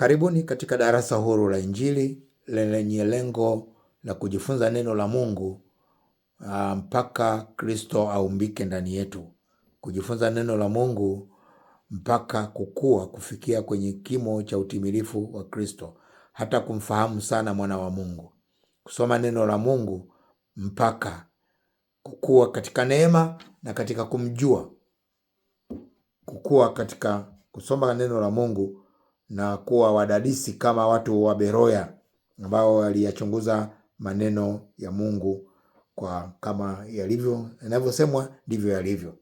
Karibuni katika darasa huru la Injili lenye lengo la kujifunza neno la Mungu mpaka Kristo aumbike ndani yetu. Kujifunza neno la Mungu mpaka kukua kufikia kwenye kimo cha utimilifu wa Kristo, hata kumfahamu sana mwana wa Mungu. Kusoma neno la Mungu mpaka kukua katika neema na katika kumjua. Kukua katika kusoma neno la Mungu na kuwa wadadisi kama watu wa Beroya ambao waliyachunguza maneno ya Mungu kwa kama yalivyo, yanavyosemwa ndivyo yalivyo.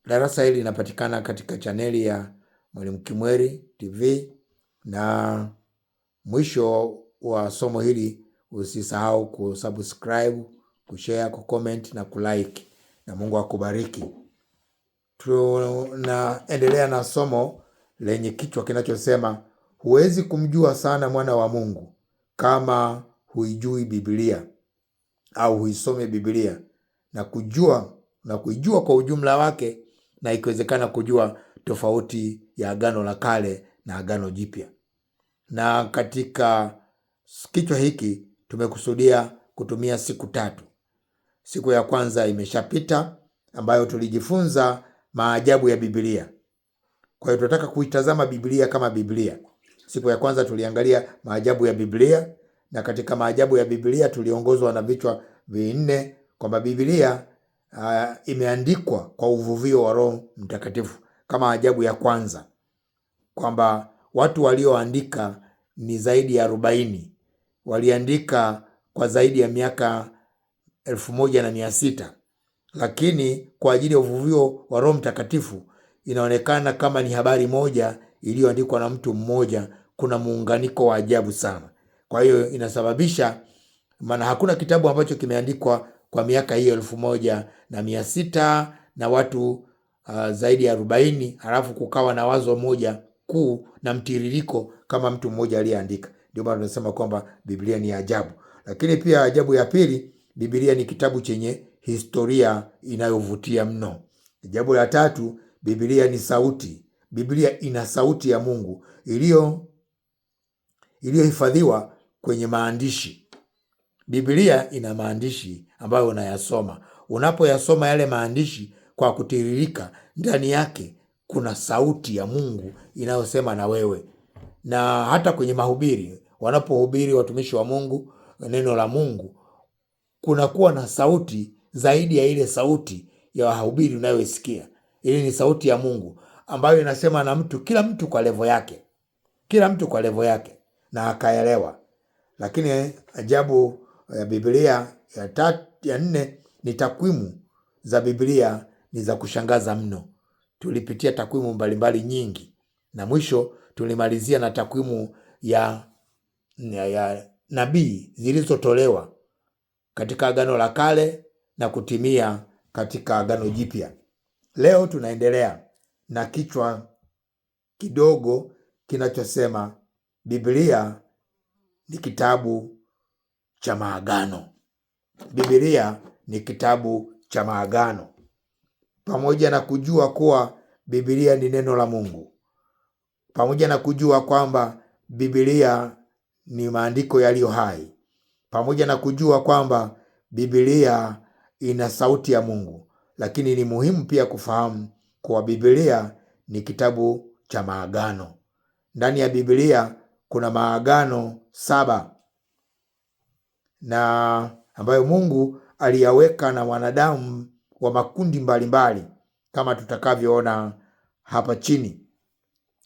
Darasa hili linapatikana katika chaneli ya Mwalimu Kimweri TV, na mwisho wa somo hili usisahau kusubscribe, kushare, kucomment na kulike, na Mungu akubariki. Tunaendelea na somo lenye kichwa kinachosema huwezi kumjua sana mwana wa Mungu kama huijui Biblia au huisome Biblia na kuijua kwa ujumla wake, na ikiwezekana kujua tofauti ya Agano la Kale na Agano Jipya. Na katika kichwa hiki tumekusudia kutumia siku 3. Siku ya kwanza imeshapita, ambayo tulijifunza maajabu ya Biblia. Kwa hiyo tunataka kuitazama Biblia kama Biblia. Siku ya kwanza tuliangalia maajabu ya Biblia, na katika maajabu ya Biblia tuliongozwa na vichwa 4 kwamba Biblia imeandikwa kwa uvuvio wa Roho Mtakatifu. Kama ajabu ya kwanza kwamba watu walioandika ni zaidi ya 40. Waliandika kwa zaidi ya miaka 1600, lakini kwa ajili ya uvuvio wa Roho Mtakatifu inaonekana kama ni habari moja iliyoandikwa na mtu mmoja. Kuna muunganiko wa ajabu sana. Kwa hiyo inasababisha, maana hakuna kitabu ambacho kimeandikwa kwa miaka hiyo 1600 na watu zaidi ya 40, halafu kukawa na wazo moja kuu na mtiririko kama mtu mmoja aliyeandika. Ndio maana tunasema kwamba Biblia ni ajabu. Lakini pia ajabu ya pili, Biblia ni kitabu chenye historia inayovutia mno. Ajabu la 3, Biblia ni sauti. Biblia ina sauti ya Mungu iliyohifadhiwa kwenye maandishi. Biblia ina maandishi ambayo unayasoma. Unapoyasoma yale maandishi kwa kutiririka, ndani yake kuna sauti ya Mungu inayosema na wewe. Na hata kwenye mahubiri, wanapohubiri watumishi wa Mungu neno la Mungu, kunakuwa na sauti zaidi ya ile sauti ya wahubiri unayosikia. Ile ni sauti ya Mungu ambayo inasema na kila mtu kwa levo yake. Kila mtu kwa levo yake na akaelewa. Lakini ajabu ya Biblia ya 4 ni takwimu za Biblia ni za kushangaza mno. Tulipitia takwimu mbalimbali nyingi, na mwisho tulimalizia na takwimu ya nabii zilizotolewa katika Agano la Kale na kutimia katika Agano Jipya. Leo tunaendelea na kichwa kidogo kinachosema Biblia ni kitabu cha maagano. Biblia ni kitabu cha maagano. Pamoja na kujua kuwa Biblia ni neno la Mungu, pamoja na kujua kwamba Biblia ni maandiko yaliyo hai, pamoja na kujua kwamba Biblia ina sauti ya Mungu, lakini ni muhimu pia kufahamu kuwa Biblia ni kitabu cha maagano. Ndani ya Biblia kuna maagano 7 na ambayo Mungu aliyaweka na wanadamu wa makundi mbalimbali kama tutakavyoona hapa chini.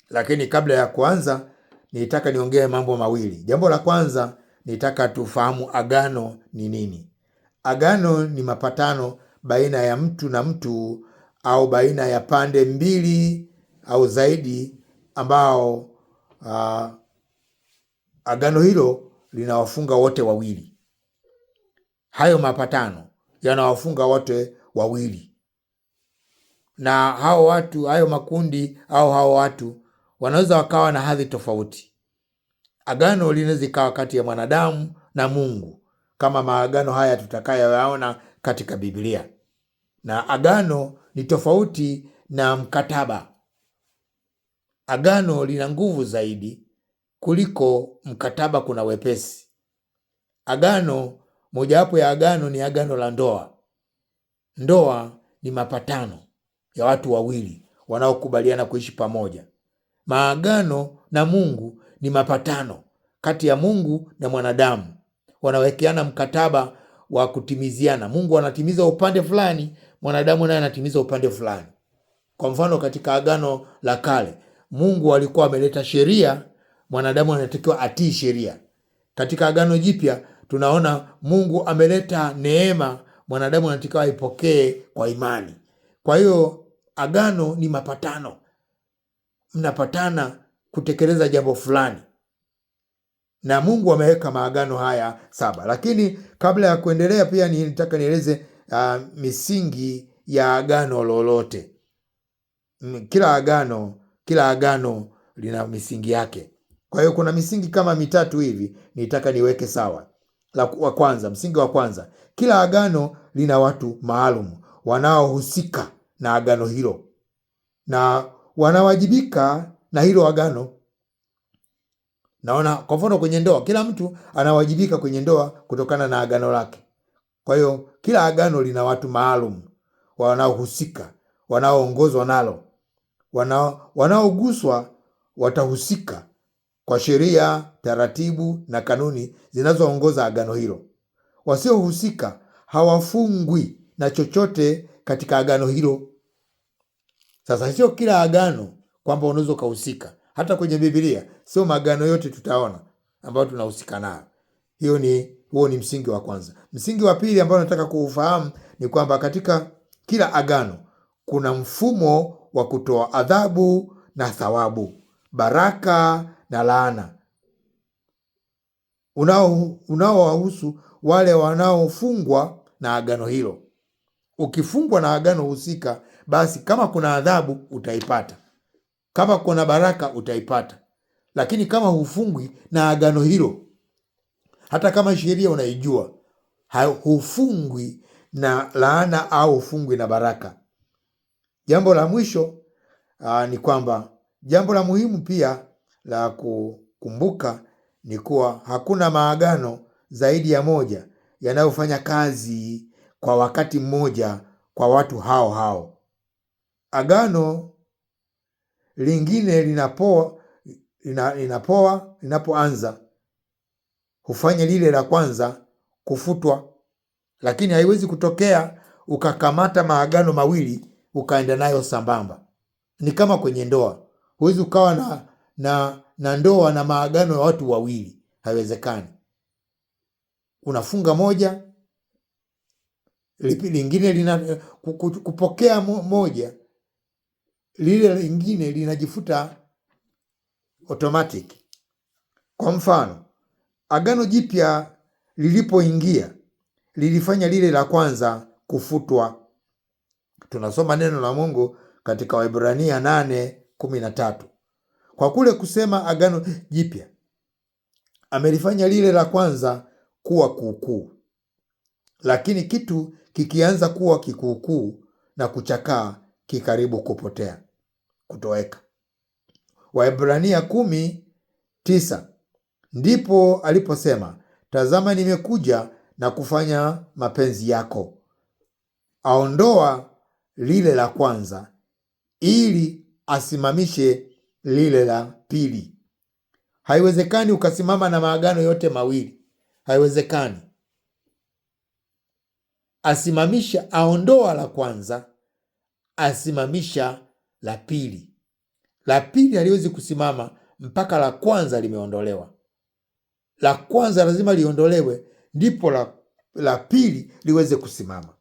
Lakini kabla ya kuanza, nitaka niongee mambo mawili. Jambo la kwanza, nitaka tufahamu agano ni nini. Agano ni mapatano baina ya mtu na mtu, au baina ya pande mbili au zaidi, ambao agano hilo linawafunga wote wawili. Hayo mapatano yanawafunga wote wawili, na hao watu, hayo makundi au hao watu wanaweza wakawa na hadhi tofauti. Agano linaweza ikawa kati ya mwanadamu na Mungu, kama maagano haya tutakayoyaona katika Biblia. Na agano ni tofauti na mkataba. agano lina nguvu zaidi kuliko mkataba kuna wepesi. Agano, mojawapo ya agano ni agano la ndoa. Ndoa ni mapatano ya watu wawili wanaokubaliana kuishi pamoja. Maagano na Mungu ni mapatano kati ya Mungu na mwanadamu, wanawekeana mkataba wa kutimiziana. Mungu anatimiza upande fulani, mwanadamu naye anatimiza upande fulani. Kwa mfano, katika agano la kale Mungu alikuwa ameleta sheria, mwanadamu anatakiwa atii sheria. Katika agano jipya tunaona Mungu ameleta neema, mwanadamu anatakiwa aipokee kwa imani. Kwa hiyo agano ni mapatano, mnapatana kutekeleza jambo fulani, na Mungu ameweka maagano haya 7. Lakini kabla ya kuendelea, pia nitaka nieleze misingi ya agano lolote. Kila agano lina misingi yake. Kwa hiyo kuna misingi kama mitatu hivi nitaka niweke sawa. Msingi wa kwanza, kila agano lina watu maalum wanaohusika na agano hilo na wanawajibika na hilo agano. Naona kwa mfano kwenye ndoa, kila mtu anawajibika kwenye ndoa kutokana na agano lake. Kwa hiyo kila agano lina watu maalum wanaohusika, wanaoongozwa nalo. Wanaoguswa watahusika kwa sheria, taratibu na kanuni zinazoongoza agano hilo. Wasiohusika hawafungwi na chochote katika agano hilo. Sasa sio kila agano kwamba unaweza ukahusika. Hata kwenye Biblia sio maagano yote tutaona ambayo tunahusika nayo. Huo ni msingi wa kwanza. Msingi wa pili ambao nataka kuufahamu ni kwamba katika kila agano kuna mfumo wa kutoa adhabu na thawabu, baraka na laana, unaowahusu wale wanaofungwa na agano hilo. Ukifungwa na agano husika, basi kama kuna adhabu utaipata, kama kuna baraka utaipata. Lakini kama hufungwi na agano hilo, hata kama sheria unaijua, hufungwi na laana au hufungwi na baraka. Jambo la mwisho ni kwamba jambo la muhimu pia la kukumbuka ni kuwa hakuna maagano zaidi ya moja yanayofanya kazi kwa wakati mmoja kwa watu hao hao. Agano lingine linapoanza hufanya lile la kwanza kufutwa, lakini haiwezi kutokea ukakamata maagano mawili ukaenda nayo sambamba. Ni kama kwenye ndoa, huwezi ukawa na ndoa na maagano ya watu wawili, haiwezekani. Unafunga moja, lingine kupokea moja, lile lingine linajifuta automatic. Kwa mfano, agano jipya lilipoingia lilifanya lile la kwanza kufutwa. Tunasoma neno la Mungu katika Waebrania 8:13. Kwa kule kusema agano jipya amelifanya lile la kwanza kuwa kuukuu. Lakini kitu kikianza kuwa kikuukuu na kuchakaa, kikaribu kupotea, kutoweka. Waebrania 10:9 ndipo aliposema, tazama nimekuja na kufanya mapenzi yako. Aondoa lile la kwanza ili asimamishe lile la pili. Haiwezekani ukasimama na maagano yote mawili, haiwezekani. Asimamisha, aondoa la kwanza, asimamisha la pili. La pili haliwezi kusimama mpaka la kwanza limeondolewa. La kwanza lazima liondolewe, ndipo la pili liweze kusimama.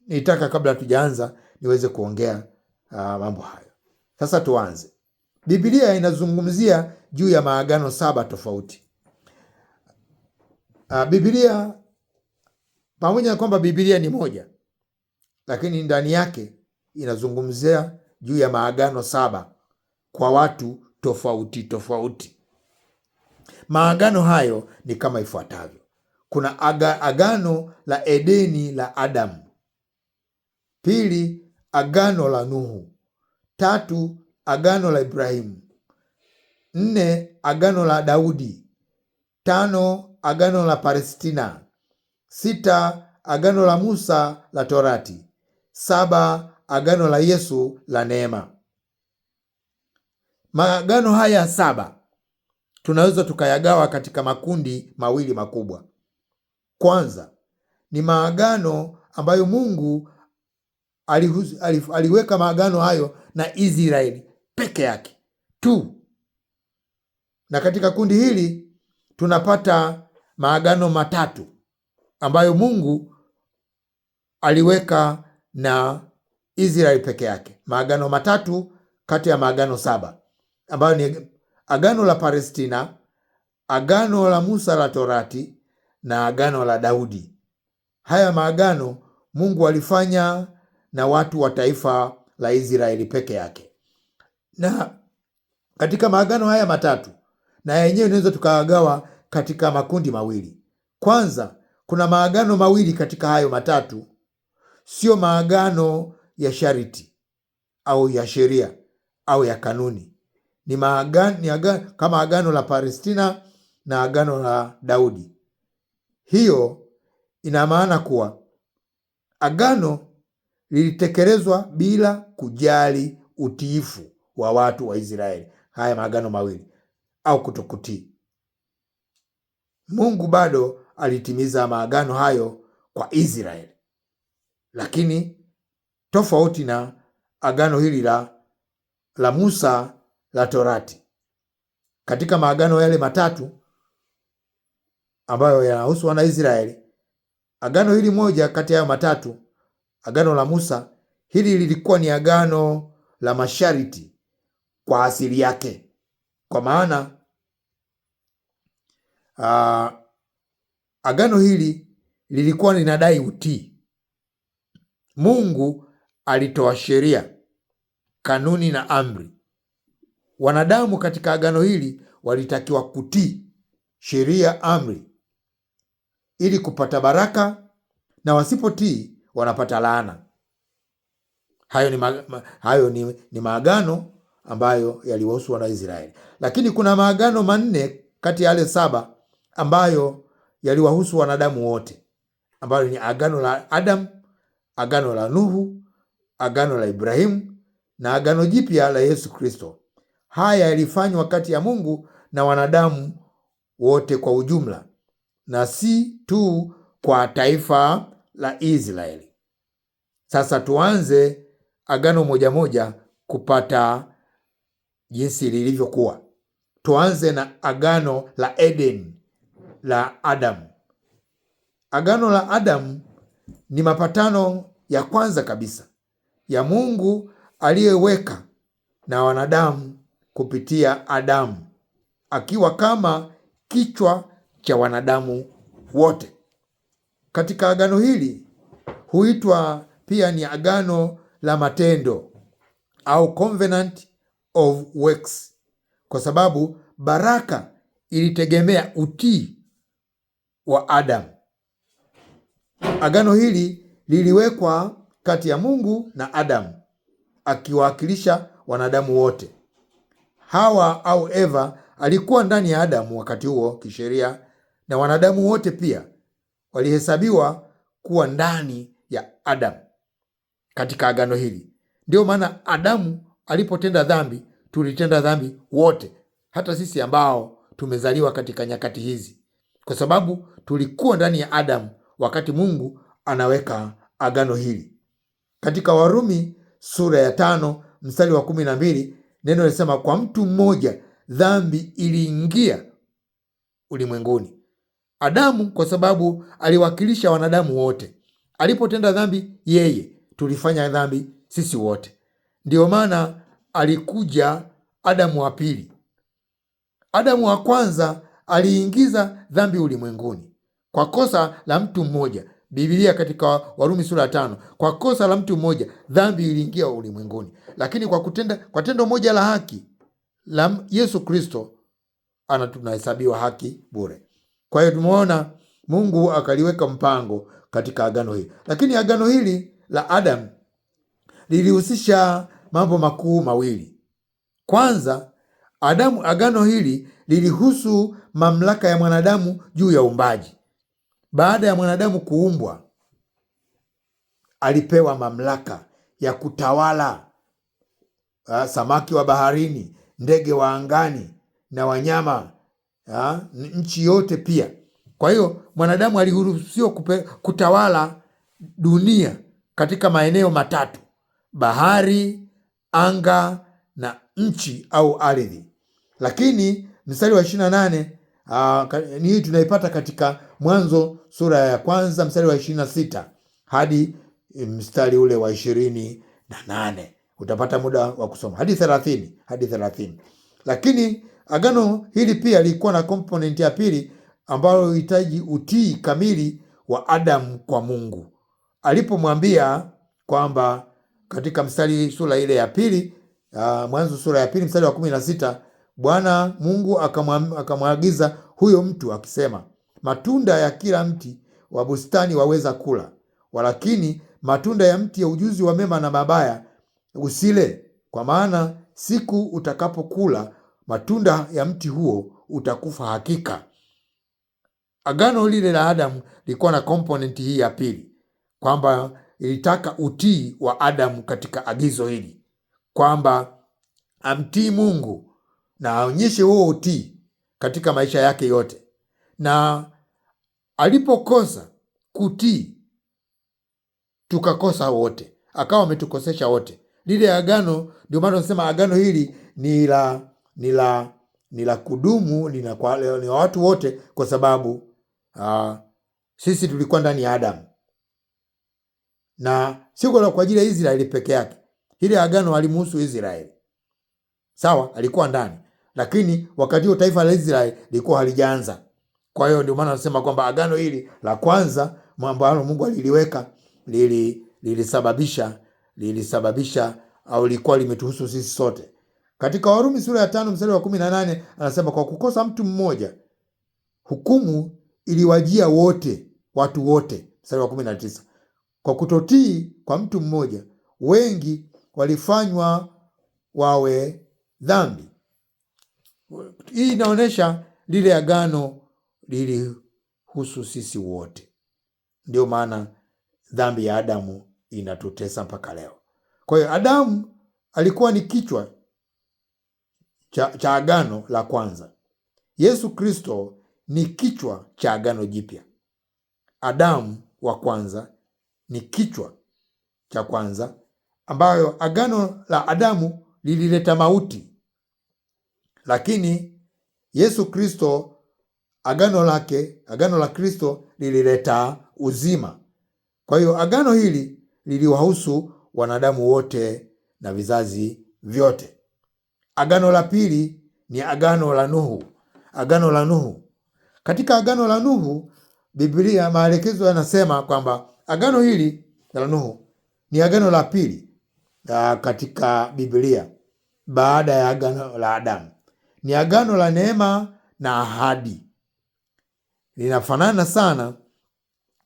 Nitaka kabla tujaanza niweze kuongea mambo hayo. Sasa tuanze. Biblia inazungumzia juu ya maagano 7 tofauti. Biblia, pamoja na kwamba Biblia ni moja, lakini ndani yake inazungumzia juu ya maagano 7 kwa watu tofauti tofauti. Maagano hayo ni kama ifuatavyo. Kuna agano la Edeni la Adamu. 2, agano la Nuhu. 3, agano la Ibrahimu. 4, agano la Daudi. 5, agano la Palestina. 6, agano la Musa la Torati. 7, agano la Yesu la neema. Maagano haya 7 tunaweza tukayagawa katika makundi mawili makubwa. Kwanza ni maagano ambayo Mungu aliweka maagano hayo na Israeli peke yake tu, na katika kundi hili tunapata maagano 3 ambayo Mungu aliweka na Israeli peke yake. Maagano 3 kati ya maagano 7 ambayo ni agano la Palestina, agano la Musa la Torati na agano la Daudi. Haya maagano Mungu alifanya na watu wa taifa la Israeli peke yake. Na katika maagano haya 3 na yenyewe inaweza tukagawa katika makundi mawili. Kwanza, kuna maagano 2 katika hayo 3, sio maagano ya sharti au ya sheria au ya kanuni. Ni maagano kama agano la Palestina na agano la Daudi. Hiyo ina maana kuwa agano lilitekelezwa bila kujali utiifu wa watu wa Israeli. Haya maagano 2 au kutokutii. Mungu bado alitimiza maagano hayo kwa Israeli, lakini tofauti na agano hili la Musa la Torati. Katika maagano yale 3 ambayo yanahusu wana Israeli, agano hili moja kati ya 3, agano la Musa, hili lilikuwa ni agano la masharti kwa asili yake, kwa maana agano hili lilikuwa linadai utii. Mungu alitoa sheria, kanuni na amri. Wanadamu katika agano hili walitakiwa kutii sheria, amri, ili kupata baraka, na wasipotii wanapata laana. Hayo ni maagano ambayo yaliwahusu wana Israeli. Lakini kuna maagano 4 kati ya yale 7 ambayo yaliwahusu wanadamu wote, ambayo ni agano la Adam, agano la Nuhu, agano la Ibrahimu na agano jipya la Yesu Kristo. Haya yalifanywa kati ya Mungu na wanadamu wote kwa ujumla, na si tu kwa taifa la Israeli. Sasa tuanze agano moja kupata jinsi lilivyokuwa. Tuanze na agano la Eden la Adamu. Agano la Adamu ni mapatano ya kwanza kabisa ya Mungu aliyeweka na wanadamu kupitia Adamu, akiwa kama kichwa cha wanadamu wote. Katika agano hili huitwa pia ni agano la matendo au covenant of works, kwa sababu baraka ilitegemea utii wa Adamu. Agano hili liliwekwa kati ya Mungu na Adamu, akiwakilisha wanadamu wote. Hawa au Eva alikuwa ndani ya Adamu wakati huo kisheria, na wanadamu wote pia walihesabiwa kuwa ndani ya Adamu katika agano hili. Ndio maana Adamu alipotenda dhambi, tulitenda dhambi wote, hata sisi ambao tumezaliwa katika nyakati hizi, kwa sababu tulikuwa ndani ya Adamu wakati Mungu anaweka agano hili. Katika Warumi sura ya 5 mstari wa 12, neno linasema, kwa mtu mmoja dhambi iliingia ulimwenguni. Adamu, kwa sababu aliwakilisha wanadamu wote, alipotenda dhambi yeye, tulifanya dhambi sisi wote. Ndio maana alikuja Adamu wa pili. Adamu wa kwanza aliingiza dhambi ulimwenguni kwa kosa la mtu mmoja. Biblia katika Warumi sura ya 5, kwa kosa la mtu mmoja dhambi iliingia ulimwenguni, lakini kwa tendo moja la haki la Yesu Kristo tunahesabiwa haki bure. Kwa hiyo tumeona Mungu akaliweka mpango katika agano hili. Lakini agano hili la Adam lilihusisha mambo makuu mawili. Kwanza, agano hili lilihusu mamlaka ya mwanadamu juu ya uumbaji. Baada ya mwanadamu kuumbwa, alipewa mamlaka ya kutawala samaki wa baharini, ndege wa angani na wanyama, nchi yote pia. Kwa hiyo mwanadamu aliruhusiwa kutawala dunia katika maeneo matatu: bahari, anga na nchi au ardhi. Lakini mstari wa 28 hii tunaipata katika Mwanzo sura ya 1 mstari wa 26 hadi mstari ule wa 28. Utapata muda wa kusoma hadi 30. Lakini agano hili pia lilikuwa na component ya pili ambayo ilihitaji utii kamili wa Adamu kwa Mungu. Alipomwambia kwamba katika mstari sura ile ya pili, Mwanzo sura ya 2 mstari wa 16, Bwana Mungu akamwagiza huyo mtu akisema, matunda ya kila mti wa bustani waweza kula, walakini matunda ya mti ya ujuzi wa mema na mabaya usile, kwa maana siku utakapokula matunda ya mti huo utakufa hakika. Agano lile la Adamu lilikuwa na component hii ya pili, kwamba ilitaka utii wa Adamu katika agizo hili, kwamba amtii Mungu na aonyeshe huo utii katika maisha yake yote. Na alipokosa kutii, tukakosa wote, akawa ametukosesha wote. Lile agano, ndio maana tunasema agano hili ni la kudumu, ni watu wote, kwa sababu sisi tulikuwa ndani ya Adamu, na sio kwa ajili ya Israeli peke yake. Hili agano alimuhusu Israeli, sawa, alikuwa ndani, lakini wakati huo taifa la Israeli lilikuwa halijaanza. Kwa hiyo ndio maana nasema kwamba agano hili la kwanza ambalo Mungu aliliweka lilisababisha au lilikuwa limetuhusu sisi sote. Katika Warumi sura ya 5 mstari wa 18 anasema, kwa kukosa mtu mmoja hukumu iliwajia wote, watu wote. Mstari wa 19, kwa kutotii kwa mtu mmoja wengi walifanywa wawe dhambi. Hii inaonyesha lile agano lilihusu sisi wote. Ndio maana dhambi ya Adamu inatutesa mpaka leo. Kwa hiyo Adamu alikuwa ni kichwa cha agano la kwanza. Yesu Kristo ni kichwa cha agano jipya. Adamu wa kwanza ni kichwa cha kwanza, ambayo agano la Adamu lilileta mauti, lakini Yesu Kristo, agano la Kristo lilileta uzima. Kwa hiyo agano hili liliwahusu wanadamu wote na vizazi vyote. Agano la pili ni agano la Nuhu. Katika agano la Nuhu, Biblia maelekezo yanasema kwamba agano hili la Nuhu ni agano la pili katika Biblia baada ya agano la Adamu. Ni agano la neema na ahadi. Linafanana sana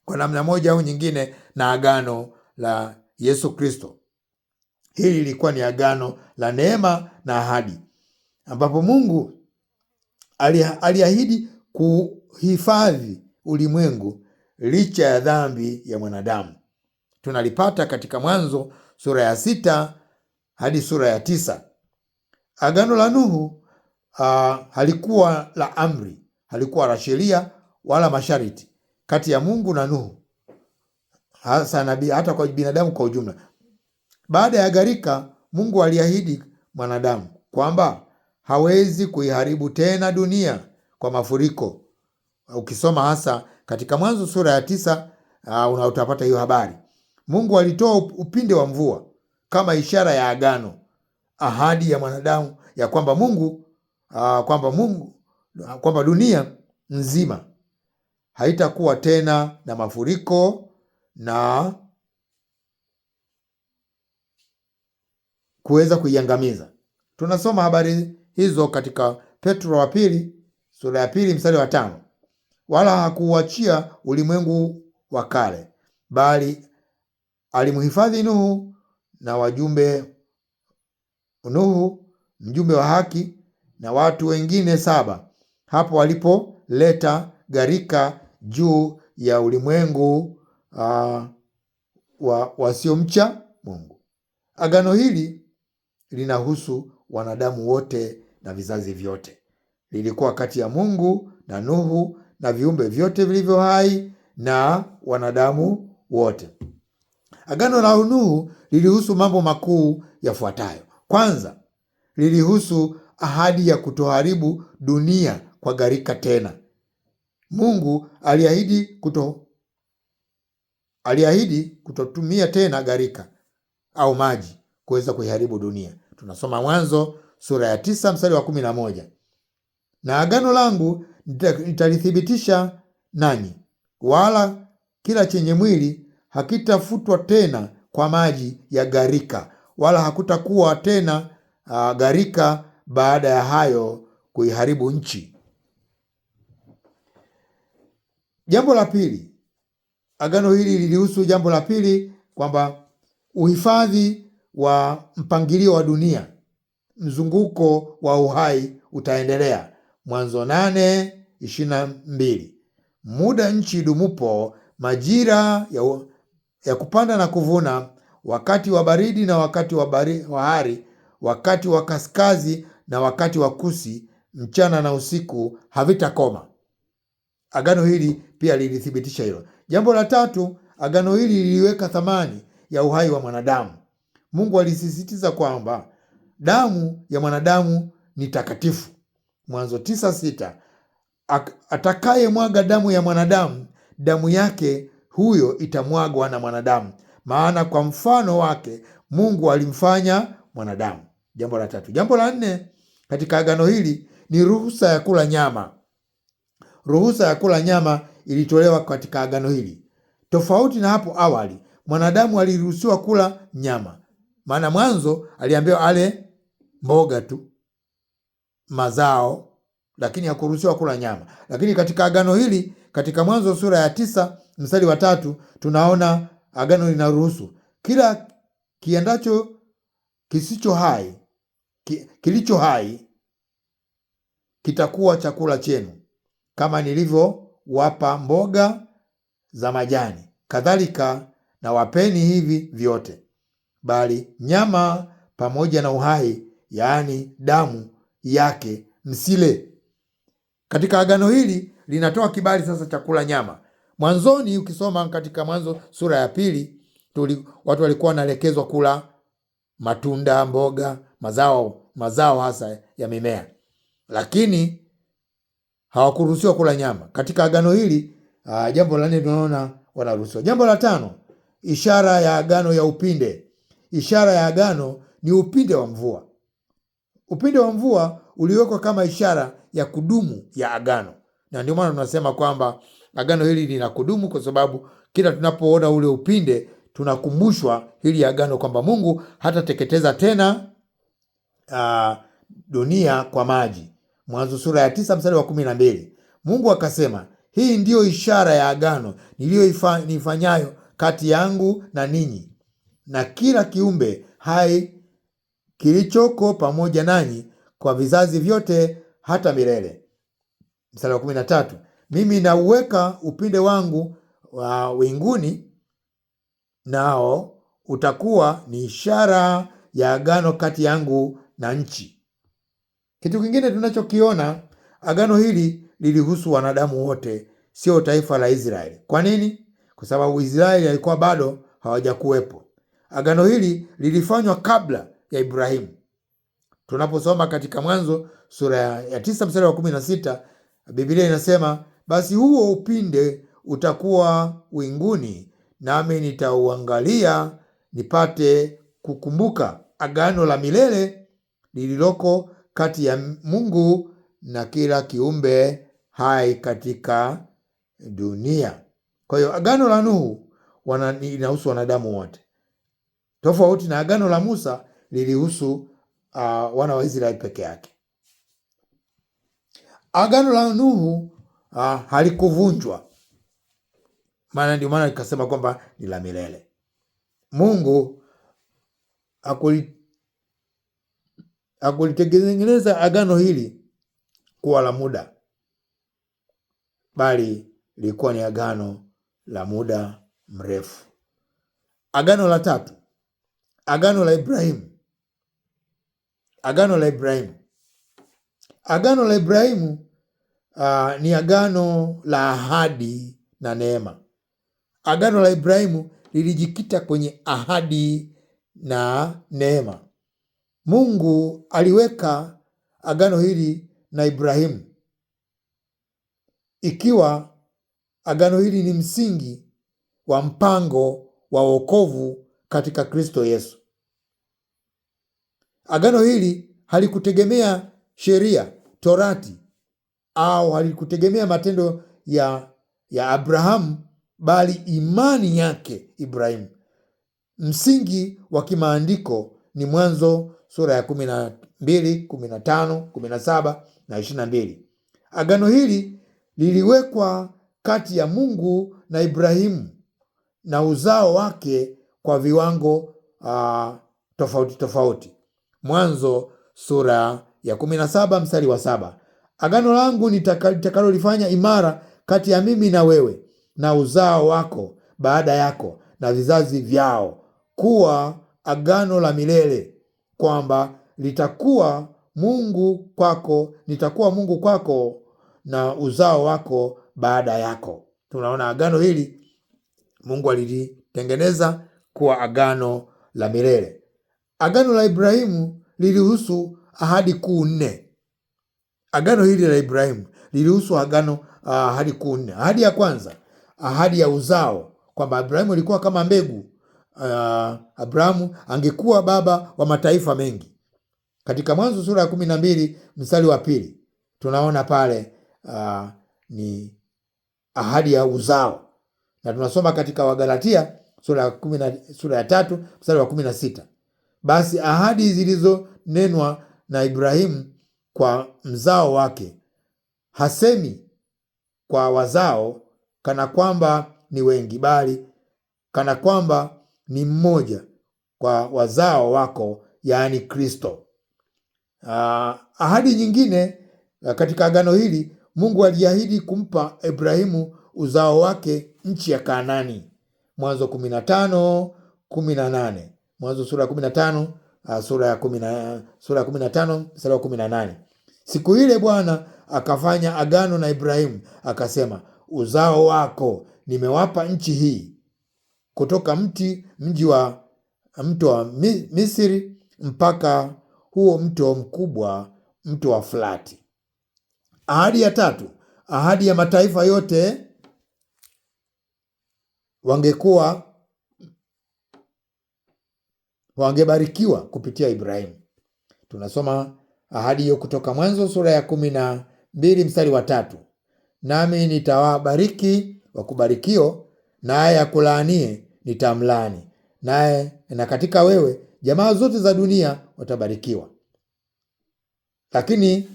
kwa namna moja au nyingine na agano la Yesu Kristo. Hili lilikuwa ni agano la neema na ahadi, ambapo Mungu aliahidi kuhifadhi ulimwengu licha ya dhambi ya mwanadamu. Tunalipata katika Mwanzo sura ya 6 hadi sura ya 9. Agano la Nuhu halikuwa la amri, halikuwa la sheria wala masharti kati ya Mungu na Nuhu, hata kwa binadamu kwa ujumla. Baada ya gharika, Mungu aliahidi mwanadamu kwamba hawezi kuiharibu tena dunia kwa mafuriko. Ukisoma hasa katika Mwanzo sura ya 9 utapata hiyo habari. Mungu alitoa upinde wa mvua kama ishara ya agano, ahadi ya mwanadamu ya kwamba dunia nzima haitakuwa tena na mafuriko na kuweza kuiangamiza. Tunasoma habari hizo katika Petro wa pili sura ya 2 mstari wa 5. Wala hakuuachia ulimwengu wa kale, bali alimhifadhi Nuhu na wajumbe Nuhu mjumbe wa haki na watu wengine 7 hapo walipoleta gharika juu ya ulimwengu wasiomcha Mungu. Agano hili linahusu wanadamu wote na vizazi vyote. Lilikuwa kati ya Mungu na Nuhu na viumbe vyote vilivyo hai na wanadamu wote. Agano la Nuhu lilihusu mambo makuu yafuatayo. Kwanza, lilihusu ahadi ya kutoharibu dunia kwa gharika tena. Mungu aliahidi kutotumia tena gharika au maji kuweza kuiharibu dunia. Tunasoma Mwanzo sura ya 9 mstari wa 11. Na agano langu nitalithibitisha nanyi, wala kila chenye mwili hakitafutwa tena kwa maji ya gharika, wala hakutakuwa tena gharika baada ya hayo kuiharibu nchi. Jambo la pili, agano hili lilihusu jambo la pili, kwamba uhifadhi wa mpangilio wa dunia, mzunguko wa uhai utaendelea. Mwanzo 8:22. Muda nchi idumupo, majira ya kupanda na kuvuna, wakati wa baridi na wakati wa hari, wakati wa kaskazi na wakati wa kusi, mchana na usiku havitakoma. Agano hili pia lilithibitisha hilo. Jambo la tatu, agano hili liliweka thamani ya uhai wa mwanadamu. Mungu alisisitiza kwamba damu ya mwanadamu ni takatifu. Mwanzo 9:6. Atakaye mwaga damu ya mwanadamu, damu yake huyo itamwagwa na mwanadamu, maana kwa mfano wake Mungu alimfanya mwanadamu. Jambo la tatu. Jambo la 4 katika agano hili ni ruhusa ya kula nyama. Ruhusa ya kula nyama ilitolewa katika agano hili. Tofauti na hapo awali, mwanadamu aliruhusiwa kula nyama, maana mwanzo aliambiwa ale mboga tu, mazao, lakini hakuruhusiwa kula nyama. Lakini katika agano hili, katika Mwanzo sura ya 9 mstari wa 3, tunaona agano linaruhusu kila kiendacho kisicho hai, kilicho hai kitakuwa chakula chenu, kama nilivyowapa mboga za majani, kadhalika na wapeni hivi vyote, bali nyama pamoja na uhai, yaani damu yake, msile. Katika agano hili linatoa kibali sasa cha kula nyama. Mwanzoni ukisoma katika Mwanzo sura ya 2, watu walikuwa wanaelekezwa kula matunda, mboga, mazao hasa ya mimea, lakini hawakuruhusiwa kula nyama. Katika agano hili jambo la 4 tunaona wanaruhusiwa. Jambo la 5, ishara ya agano ya upinde. Ishara ya agano ni upinde wa mvua. Upinde wa mvua uliwekwa kama ishara ya kudumu ya agano, na ndio maana tunasema kwamba agano hili lina kudumu, kwa sababu kila tunapoona ule upinde tunakumbushwa hili agano, kwamba Mungu hatateketeza tena dunia kwa maji. Mwanzo sura ya 9 mstari wa 12. Mungu akasema, hii ndiyo ishara ya agano niliyoifanyayo kati yangu na ninyi na kila kiumbe hai kilichoko pamoja nanyi kwa vizazi vyote hata milele. Mstari wa 13. Mimi nauweka upinde wangu wa winguni, nao utakuwa ni ishara ya agano kati yangu na nchi. Kitu kingine tunachokiona, agano hili lilihusu wanadamu wote, sio taifa la Israeli. Kwa nini? Kwa sababu Israeli alikuwa bado hawajakuwepo. Agano hili lilifanywa kabla ya Ibrahimu. Tunaposoma katika Mwanzo sura ya 9 mstari wa 16, Biblia inasema, basi huo upinde utakuwa winguni, nami nitauangalia nipate kukumbuka agano la milele lililoko kati ya Mungu na kila kiumbe hai katika dunia. Kwa hiyo agano la Nuhu linahusu wanadamu wote, tofauti na agano la Musa lilihusu wana wa Israeli peke yake. Agano la Nuhu halikuvunjwa, ndio maana nikasema kwamba ni la milele. Mungu hakulitengeneza agano hili kuwa la muda, bali lilikuwa ni agano la muda mrefu. Agano la tatu, agano la Ibrahimu. Agano la Ibrahimu. Agano la Ibrahimu ni agano la ahadi na neema. Agano la Ibrahimu lilijikita kwenye ahadi na neema. Mungu aliweka agano hili na Ibrahimu, ikiwa agano hili ni msingi wa mpango wa wokovu katika Kristo Yesu. Agano hili halikutegemea sheria, Torati, au halikutegemea matendo ya Abrahamu, bali imani yake Ibrahimu. Msingi wa kimaandiko ni Mwanzo sura ya 12, 15, 17 na 22. Agano hili liliwekwa kati ya Mungu na Ibrahimu na uzao wake kwa viwango tofauti tofauti. Mwanzo sura ya 17 mstari wa 7. Agano langu nitakalolifanya imara kati ya mimi na wewe na uzao wako baada yako na vizazi vyao, kuwa agano la milele, kwamba nitakuwa Mungu kwako na uzao wako baada yako. Tunaona agano hili Mungu alilitengeneza kuwa agano la milele. Agano la Ibrahimu lilihusu ahadi kuu 4. Agano hili la Ibrahimu lilihusu ahadi kuu 4. Ahadi ya kwanza, ahadi ya uzao, kwamba Ibrahimu alikuwa kama mbegu. Abrahamu angekuwa baba wa mataifa mengi. Katika Mwanzo sura ya 12 mstari wa 2 tunaona pale ni ahadi ya uzao, na tunasoma katika Wagalatia sura ya 3 mstari wa 16. Basi ahadi zilizonenwa na Ibrahimu kwa mzao wake, hasemi kwa wazao kana kwamba ni wengi, bali kana kwamba ni mmoja, kwa wazao wako, yaani Kristo. Ahadi nyingine katika agano hili, Mungu aliahidi kumpa Ibrahimu uzao wake nchi ya Kanaani. Mwanzo 15:18. Mwanzo sura ya 15 sura ya 15 mstari wa 18. Siku ile Bwana akafanya agano na Ibrahimu akasema, uzao wako nimewapa nchi hii, kutoka mji wa mto wa Misri mpaka huo mto mkubwa, mto wa Frati. Ahadi ya tatu, ahadi ya mataifa yote wangebarikiwa kupitia Ibrahimu. Tunasoma ahadi hiyo kutoka Mwanzo sura ya 12 mstari wa 3. Nami nitawabariki wakubarikio, naye akulaanie nitamlaani, na katika wewe jamaa zote za dunia watabarikiwa. Lakini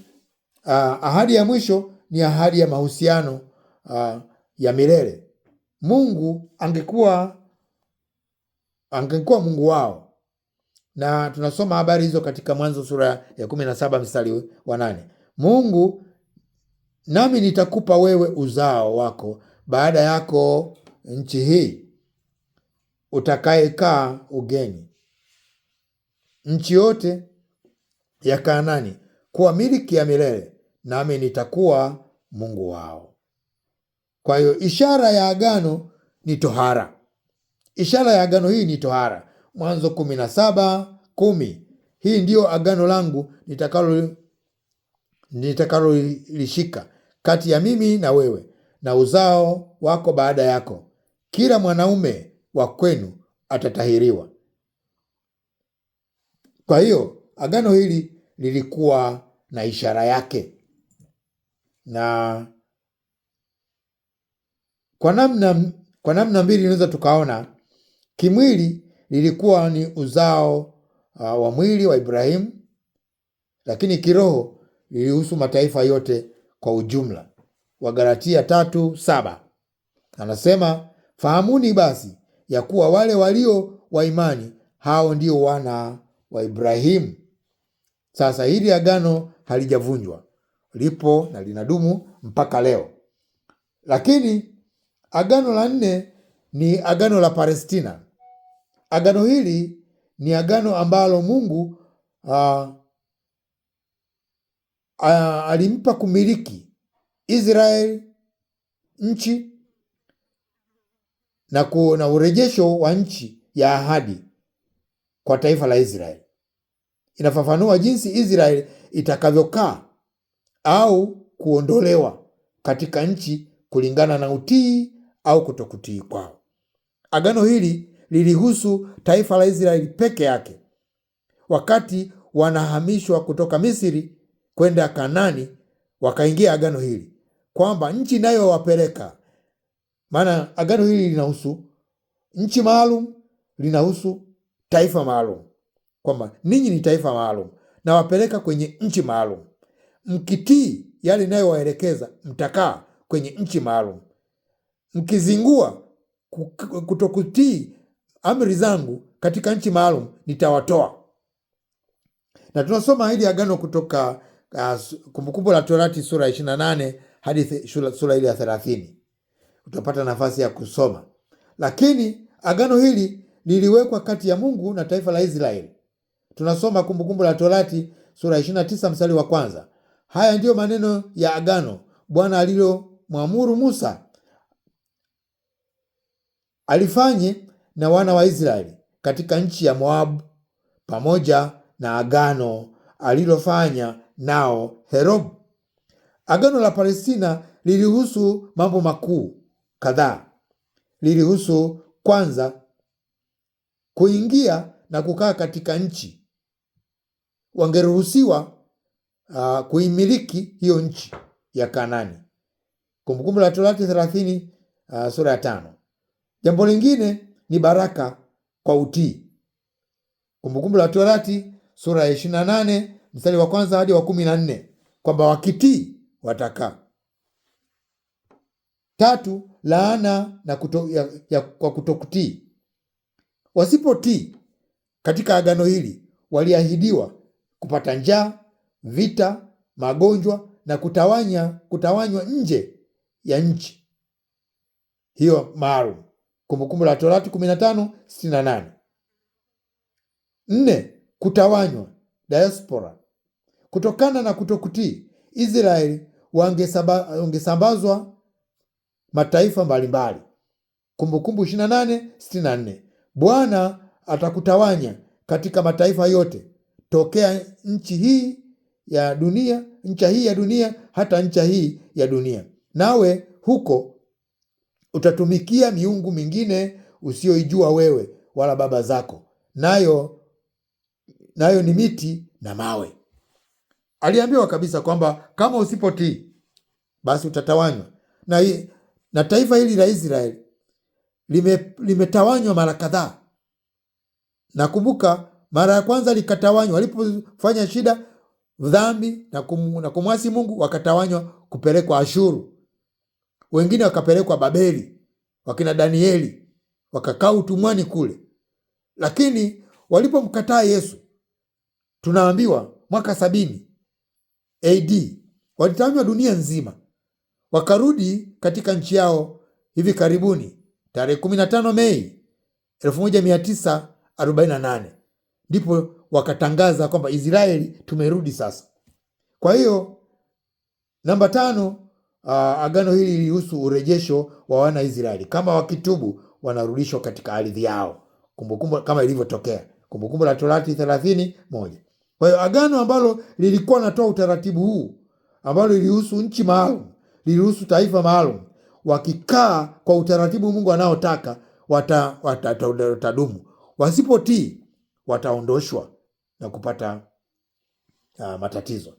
ahadi ya mwisho ni ahadi ya mahusiano ya milele. Mungu angekuwa Mungu wao, na tunasoma habari hizo katika Mwanzo sura ya 17 mstari wa 8. Mungu, nami nitakupa wewe uzao wako baada yako nchi hii utakayekaa ugeni, nchi yote ya Kanaani, kuwa miliki ya milele, nami nitakuwa Mungu wao. Kwa hiyo ishara ya agano ni tohara. Ishara ya agano hii ni tohara. Mwanzo 17:10. Hii ndiyo agano langu nitakalolishika kati ya mimi na wewe na uzao wako baada yako, kila mwanaume wa kwenu atatahiriwa. Kwa hiyo agano hili lilikuwa na ishara yake, na kwa namna mbili tunaweza tukaona. Kimwili lilikuwa ni uzao wa mwili wa Ibrahimu, lakini kiroho lilihusu mataifa yote kwa ujumla. Wagalatia 3:7 anasema, fahamuni basi ya kuwa wale walio wa imani hao ndio wana wa Ibrahimu. Sasa hili agano halijavunjwa, lipo na linadumu mpaka leo. Lakini agano la 4 ni agano la Palestina. Agano hili ni agano ambalo Mungu alimpa kumiliki Israeli nchi na urejesho wa nchi ya ahadi kwa taifa la Israeli. Inafafanua jinsi Israeli itakavyokaa au kuondolewa katika nchi kulingana na utii au kutokutii kwao. Agano hili lilihusu taifa la Israeli peke yake. Wakati wanahamishwa kutoka Misri kwenda Kanani, wakaingia agano hili kwamba nchi inayowapeleka, maana agano hili linahusu nchi maalum, linahusu taifa maalum, kwamba ninyi ni taifa maalum na wapeleka kwenye nchi maalum. Mkitii yale inayowaelekeza, mtakaa kwenye nchi maalum. Mkizingua kutokutii amri zangu katika nchi maalum, nitawatoa. Na tunasoma hili agano kutoka Kumbukumbu la Torati sura 28 hadi sura ile ya 30. Utapata nafasi ya kusoma. Lakini agano hili liliwekwa kati ya Mungu na taifa la Israeli. Tunasoma Kumbukumbu la Torati sura 29 mstari wa 1. Haya ndiyo maneno ya agano Bwana alilomwamuru Musa alifanye na wana wa Israeli katika nchi ya Moabu, pamoja na agano alilofanya nao Herobu. Agano la Palestina lilihusu mambo makuu kadhaa. Lilihusu kwanza, kuingia na kukaa katika nchi. Wangeruhusiwa kuimiliki hiyo nchi ya Kanani. Kumbukumbu la Torati 30 sura ya 5. Jambo lingine ni baraka kwa utii. Kumbukumbu la Torati sura ya 28 mstari wa 1 hadi wa 14, kwamba wakitii watakaa. 3, laana na kwa kutokutii. Wasipotii katika agano hili, waliahidiwa kupata njaa, vita, magonjwa na kutawanywa nje ya nchi hiyo maalum. Kumbukumbu la Torati 15:68. 4, kutawanywa, diaspora. Kutokana na kutokutii, Israeli wangesambazwa mataifa mbalimbali. Kumbukumbu 28:64. Bwana atakutawanya katika mataifa yote, tokea nchi hii ya dunia hata ncha hii ya dunia, nawe huko utatumikia miungu mingine usioijua wewe wala baba zako, nayo ni miti na mawe. Aliambiwa kabisa kwamba kama usipotii, basi utatawanywa. Na taifa hili la Israeli limetawanywa mara kadhaa. Nakumbuka mara ya kwanza likatawanywa walipofanya shida, dhambi na kumwasi Mungu, wakatawanywa kupelekwa Ashuru. Wengine wakapelekwa Babeli, wakina Danieli wakakaa utumwani kule. Lakini walipomkataa Yesu, tunaambiwa mwaka 70 AD walitawanywa dunia nzima, wakarudi katika nchi yao hivi karibuni. Tarehe 15 Mei 1948 ndipo wakatangaza kwamba Israeli tumerudi sasa. Kwa hiyo namba 5, agano hili lilihusu urejesho wa wana Israeli. Kama wakitubu, wanarudishwa katika ardhi yao, kumbukumbu kama ilivyotokea Kumbukumbu la Torati 30:1. Kwa hiyo agano ambalo lilikuwa natoa utaratibu huu, ambalo lilihusu nchi maalum, lilihusu taifa maalum, wakikaa kwa utaratibu Mungu anaotaka, watadumu. Wasipotii, wataondoshwa na kupata matatizo.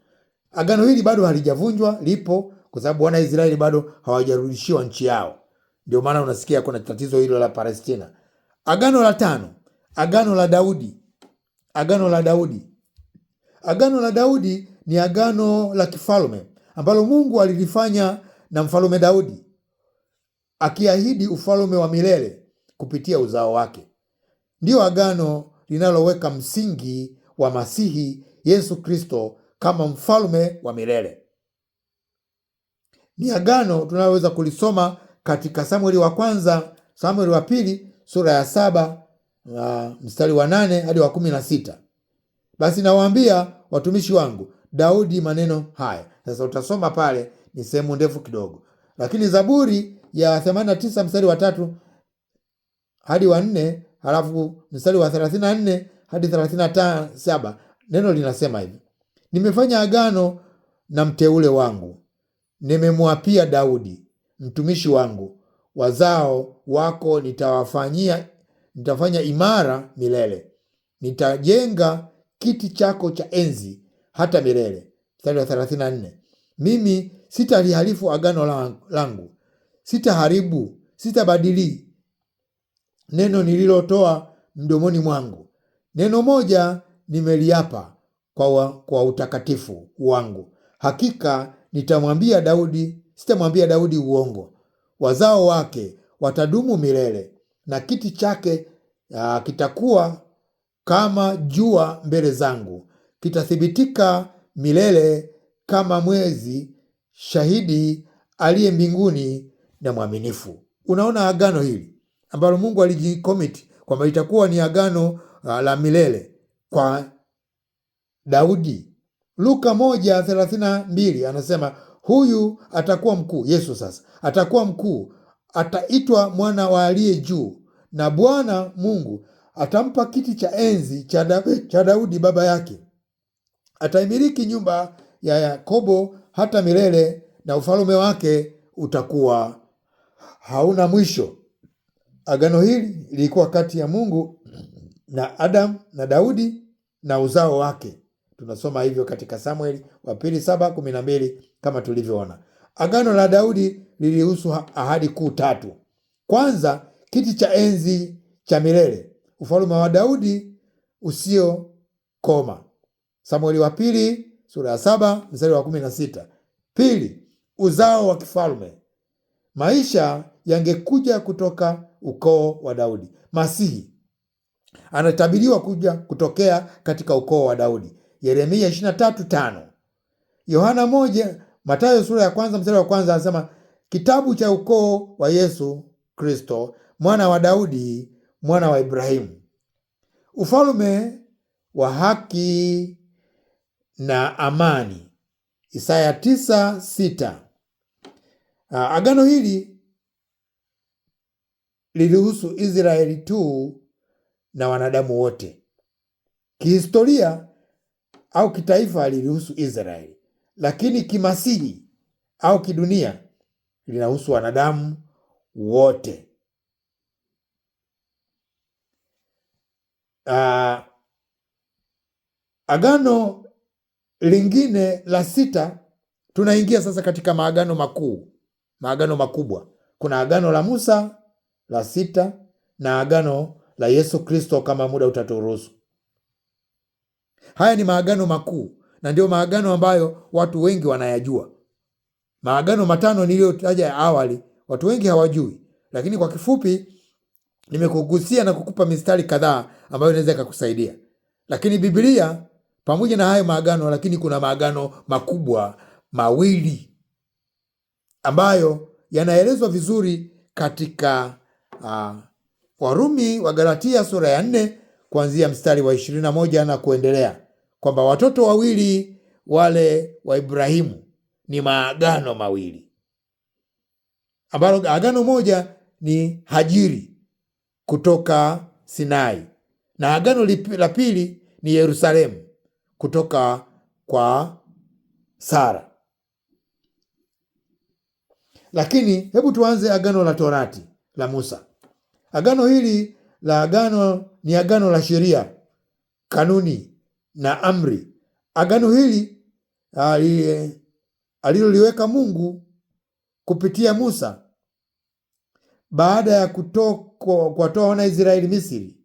Agano hili bado halijavunjwa, lipo kwa sababu wana Israeli bado hawajarudishiwa nchi yao. Ndio maana unasikia kuna tatizo hilo la Palestina. Agano la 5, agano la Daudi. Agano la Daudi. Agano la Daudi ni agano la kifalme ambalo Mungu alilifanya na mfalme Daudi, akiahidi ufalme wa milele kupitia uzao wake. Ndio agano linaloweka msingi wa Masihi Yesu Kristo kama mfalme wa milele. Ni agano tunaloweza kulisoma katika Samueli wa pili sura ya 7 mstari wa 8 hadi wa 16. Basi nawaambia watumishi wangu Daudi maneno haya. Sasa utasoma pale, ni sehemu ndefu kidogo, lakini Zaburi ya 89 mstari wa 3 hadi wa 4, halafu mstari wa 34 hadi 37, neno linasema hivi: nimefanya agano na mteule wangu, nimemwapia Daudi mtumishi wangu, wazao wako nitafanya imara milele, nitajenga kiti chako cha enzi hata milele. Mstari wa 34, mimi sitalihalifu agano langu, sitaharibu, sitabadili neno nililotoa mdomoni mwangu. Neno moja nimeliapa kwa utakatifu wangu, hakika sitamwambia Daudi uongo. Wazao wake watadumu milele, na kiti chake kitakuwa kama jua mbele zangu, kitathibitika milele kama mwezi, shahidi aliye mbinguni na mwaminifu. Unaona agano hili ambalo Mungu alijikomiti kwamba itakuwa ni agano la milele kwa Daudi. Luka 1:32 anasema huyu atakuwa mkuu, Yesu sasa atakuwa mkuu, ataitwa mwana wa aliye juu, na Bwana Mungu atampa kiti cha enzi cha Daudi baba yake. Ataimiliki nyumba ya Yakobo hata milele, na ufalme wake utakuwa hauna mwisho. Agano hili lilikuwa kati ya Mungu na Adam na Daudi na uzao wake. Tunasoma hivyo katika Samueli wa pili 7:12 kama tulivyoona. Agano la Daudi lilihusu ahadi kuu 3. Kwanza, kiti cha enzi cha milele, ufalme wa Daudi usiokoma. Samueli wa pili sura ya 7 mstari wa 16. Pili, uzao wa kifalme, maisha yangekuja kutoka ukoo wa Daudi. Masihi anatabiriwa kuja kutokea katika ukoo wa Daudi. Yeremia 23:5. Yohana 1, Mathayo sura ya 1 mstari wa 1 anasema kitabu cha ukoo wa Yesu Kristo, mwana wa Daudi, mwana wa Ibrahimu. Ufalme wa haki na amani. Isaya 9:6. Agano hili lilihusu Israeli tu na wanadamu wote. Kihistoria au kitaifa lilihusu Israeli, lakini kimasihi au kidunia linahusu wanadamu wote. Agano lingine la 6, tunaingia sasa katika maagano makubwa. Kuna agano la Musa la 6 na agano la Yesu Kristo kama muda utaturuhusu. Haya ni maagano makuu na ndio maagano ambayo watu wengi wanayajua. Maagano 5 niliyotaja awali watu wengi hawajui, lakini kwa kifupi nimekugusia na kukupa mistari kadhaa ambayo inaweza kukusaidia. Lakini Biblia pamoja na hayo maagano, lakini kuna maagano makubwa 2 ambayo yanaelezwa vizuri katika Warumi wa Galatia sura ya 4 kuanzia mstari wa 21 na kuendelea, kwamba watoto wawili wale wa Ibrahimu ni maagano 2, ambalo agano moja ni Hajiri kutoka Sinai na agano la pili ni Yerusalemu kutoka kwa Sara. Lakini hebu tuanze agano la Torati la Musa. Agano hili ni agano la sheria, kanuni na amri. Agano hili aliloliweka Mungu kupitia Musa baada ya kuwatoa wana Israeli Misri,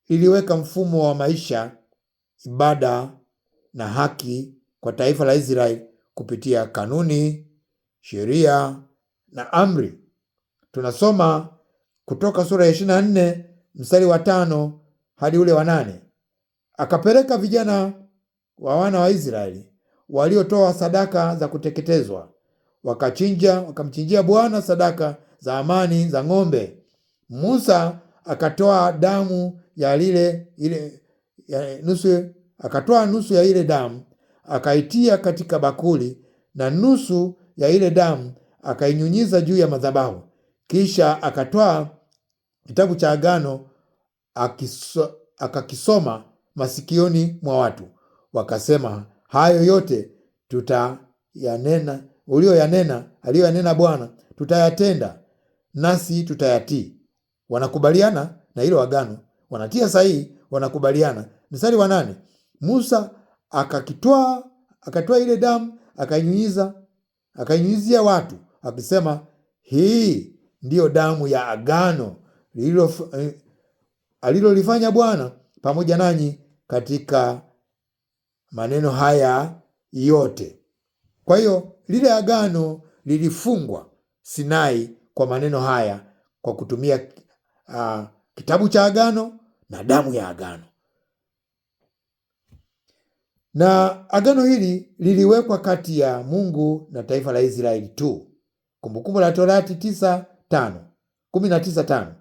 iliweka mfumo wa maisha, ibada na haki kwa taifa la Israeli kupitia kanuni, sheria na amri. Tunasoma Kutoka sura ya 24 mstari wa 5 hadi ule wa 8. Akapeleka vijana wa wana wa Israeli waliotoa sadaka za kuteketezwa, wakamchinjia Bwana sadaka za amani za ng'ombe. Musa akatoa damu ya nusu ya ile damu, akaitia katika bakuli, na nusu ya ile damu akainyunyiza juu ya madhabahu. Kisha akatoa kitabu cha agano akakisoma masikioni mwa watu. Wakasema, hayo yote aliyoyanena Bwana tutayatenda, nasi tutayatii. Wanakubaliana na hilo agano, wanatia sahihi, wanakubaliana. Mstari wa 8, Musa akatoa ile damu akainyunyizia watu, akisema, hii ndiyo damu ya agano alilolifanya Bwana pamoja nanyi katika maneno haya yote. Kwa hiyo lile agano lilifungwa Sinai kwa maneno haya, kwa kutumia kitabu cha agano na damu ya agano. Na agano hili liliwekwa kati ya Mungu na taifa la Israeli tu. Kumbukumbu la Torati 19:5.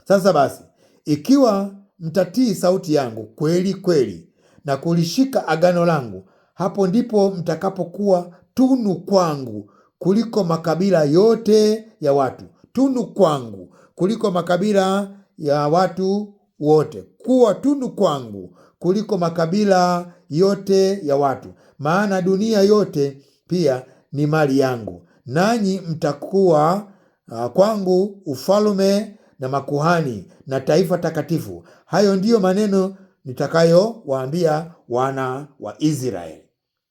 Sasa basi, ikiwa mtatii sauti yangu kweli kweli na kulishika agano langu, hapo ndipo mtakapokuwa tunu kwangu kuliko makabila yote ya watu. Tunu kwangu kuliko makabila ya watu wote. Kuwa tunu kwangu kuliko makabila yote ya watu, maana dunia yote pia ni mali yangu, nanyi mtakuwa kwangu ufalme na makuhani na taifa takatifu. Hayo ndiyo maneno nitakayowaambia wana wa Israeli.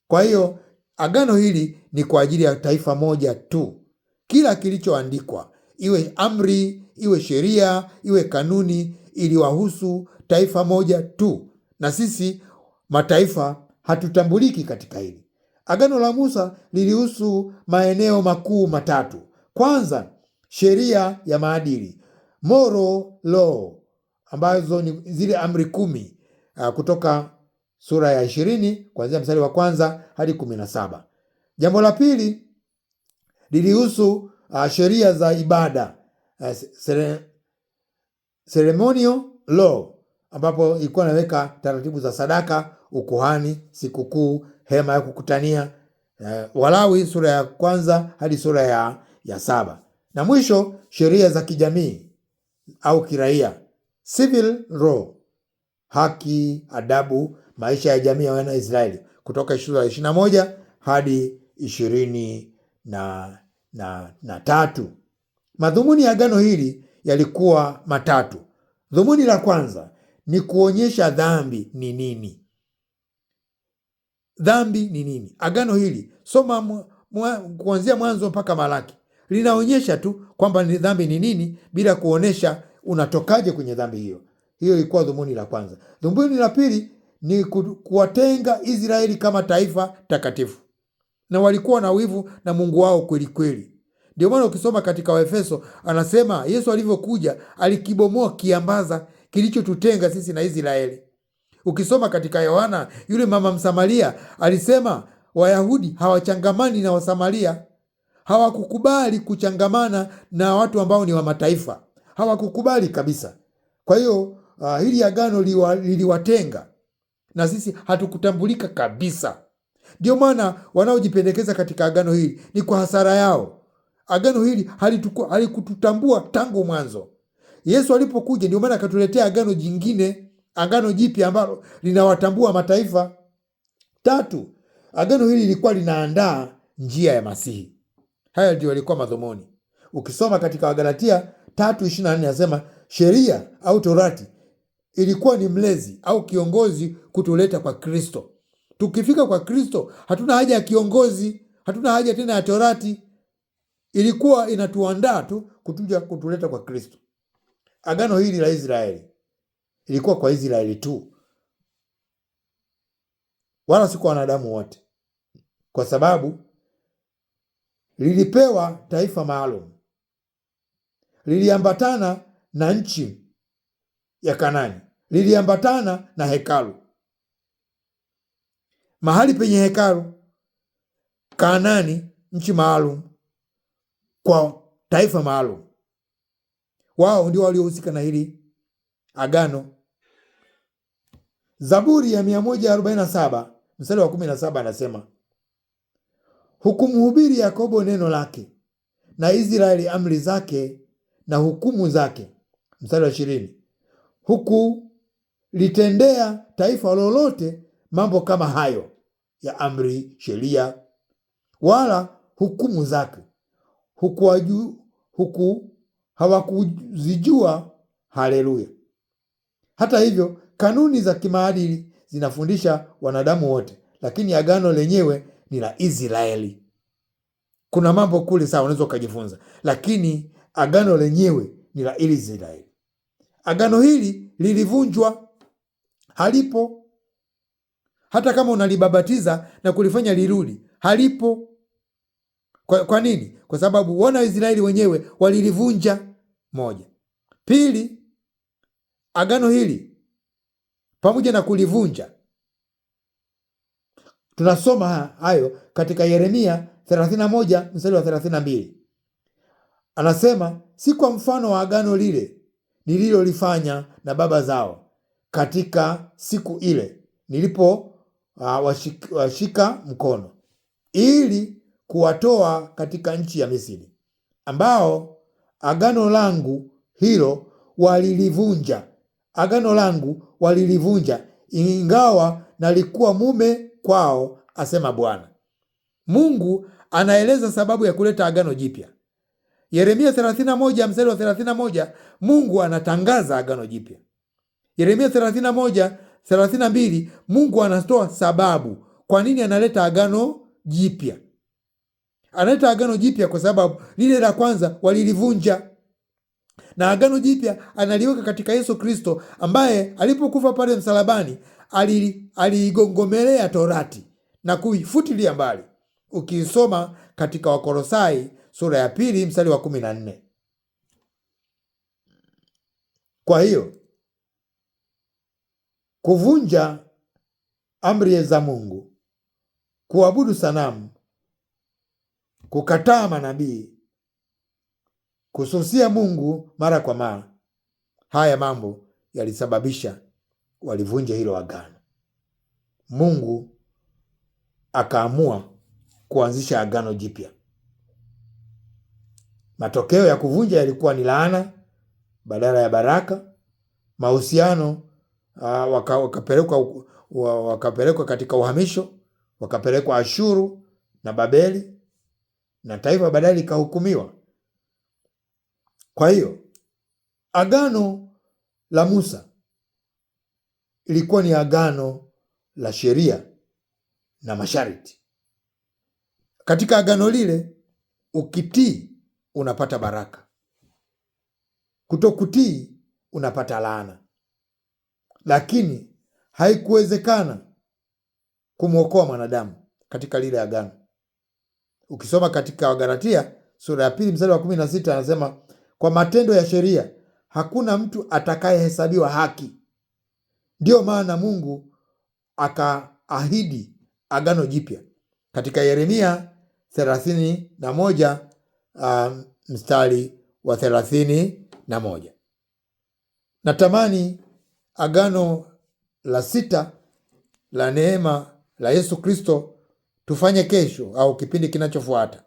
Kwa hiyo agano hili ni kwa ajili ya taifa moja tu. Kila kilichoandikwa, iwe amri, iwe sheria, iwe kanuni, iliwahusu taifa moja tu, na sisi mataifa hatutambuliki katika hili. Agano la Musa lilihusu maeneo makuu matatu. Kwanza, sheria ya maadili, moral law, ambazo ni zile amri 10 kutoka sura ya 20 kuanzia mstari wa 1 hadi 17. Jambo la pili lilihusu sheria za ibada, ceremonial law, ambapo ilikuwa inaweka taratibu za sadaka, ukuhani, sikukuu, hema ya kukutania, Walawi sura ya 1 hadi sura ya 7. Na mwisho sheria za kijamii au kiraia, civil law, haki, adabu, maisha ya jamii ya wana Israeli, kutoka sura ya 21 hadi 23. Madhumuni ya agano hili yalikuwa matatu. Dhumuni la kwanza ni kuonyesha dhambi ni nini. Dhambi ni nini? Agano hili, soma kuanzia Mwanzo mpaka Malaki, linaonyesha tu kwamba ni dhambi ni nini, bila kuonesha unatokaje kwenye dhambi hiyo. Hiyo ilikuwa dhumuni la kwanza. Dhumuni la pili ni kuwatenga Israeli kama taifa takatifu, na walikuwa na wivu na Mungu wao kweli kweli. Ndio maana ukisoma katika Waefeso anasema Yesu alivyokuja alikibomoa kiambaza kilichotutenga sisi na Israeli. Ukisoma katika Yohana, yule mama Msamaria alisema Wayahudi hawachangamani na Wasamaria. Hawakukubali kuchangamana na watu ambao ni wa mataifa, hawakukubali kabisa. Kwa hiyo hili agano liliwatenga, na sisi hatukutambulika kabisa. Ndio maana wanaojipendekeza katika agano hili ni kwa hasara yao. Agano hili halikututambua tangu mwanzo. Yesu alipokuja, ndio maana akatuletea agano jingine, agano jipya ambalo linawatambua mataifa. 3, agano hili lilikuwa linaandaa njia ya Masihi. Haya ndio yalikuwa madhumuni. Ukisoma katika Wagalatia 3:24 anasema sheria au Torati ilikuwa ni mlezi au kiongozi kutuleta kwa Kristo. Tukifika kwa Kristo hatuna haja ya kiongozi, hatuna haja tena ya Torati. Ilikuwa inatuandaa tu kutuleta kwa Kristo. Agano hili la Israeli ilikuwa kwa Israeli tu, wala si kwa wanadamu wote, kwa sababu lilipewa taifa maalum, liliambatana na nchi ya Kanani, liliambatana na hekalu. Mahali penye hekalu, Kanaani, nchi maalum kwa taifa maalum. Wao ndio waliohusika na hili agano. Zaburi ya 147 mstari wa 17 anasema, hukumhubiri Yakobo neno lake, na Israeli amri zake na hukumu zake. Mstari wa 20, hukulitendea taifa lolote mambo kama hayo ya amri, sheria, wala hukumu zake hawakuzijua. Haleluya! Hata hivyo, kanuni za kimaadili zinafundisha wanadamu wote, lakini agano lenyewe ni la Israeli. Kuna mambo kule sawa unaweza ukajifunza, lakini agano lenyewe ni la Israeli. Agano hili lilivunjwa, halipo. Hata kama unalibabatiza na kulifanya lirudi, halipo. Kwa nini? Kwa sababu wana wa Israeli wenyewe walilivunja. Moja. Pili, agano hili pamoja na kulivunja, tunasoma hayo katika Yeremia 31 mstari wa 32. Anasema, si kwa mfano wa agano lile nililolifanya na baba zao katika siku ile nilipo washika mkono ili kuwatoa katika nchi ya Misri, ambao agano langu hilo walilivunja. Agano langu walilivunja, ingawa nalikuwa mume kwao, asema Bwana. Mungu anaeleza sababu ya kuleta agano jipya. Yeremia 31 mstari wa 31, Mungu anatangaza agano jipya. Yeremia 31:32, Mungu anatoa sababu kwa nini analeta agano jipya. Analeta agano jipya kwa sababu lile la kwanza walilivunja, na agano jipya analiweka katika Yesu Kristo, ambaye alipokufa pale msalabani aliigongomelea torati na kuifutilia mbali. Ukisoma katika Wakolosai sura ya 2 mstari wa 14. Kwa hiyo kuvunja amri za Mungu, kuabudu sanamu, kukataa manabii, kususia Mungu mara kwa mara, haya mambo yalisababisha walivunja hilo agano. Mungu akaamua kuanzisha agano jipya. Matokeo ya kuvunja yalikuwa ni laana badala ya baraka. Mahusiano wakapelekwa katika uhamisho, wakapelekwa Ashuru na Babeli, na taifa baadaye likahukumiwa. Kwa hiyo agano la Musa ilikuwa ni agano la sheria na masharti. Katika agano lile, ukitii unapata baraka, kutokutii unapata laana. Lakini haikuwezekana kumwokoa mwanadamu katika lile agano. Ukisoma katika Wagalatia sura ya 2 mstari wa 16, anasema, kwa matendo ya sheria hakuna mtu atakayehesabiwa haki. Ndiyo maana Mungu akaahidi agano jipya katika Yeremia 31 mstari wa 31. Natamani agano la 6 la neema la Yesu Kristo tufanye kesho au kipindi kinachofuata,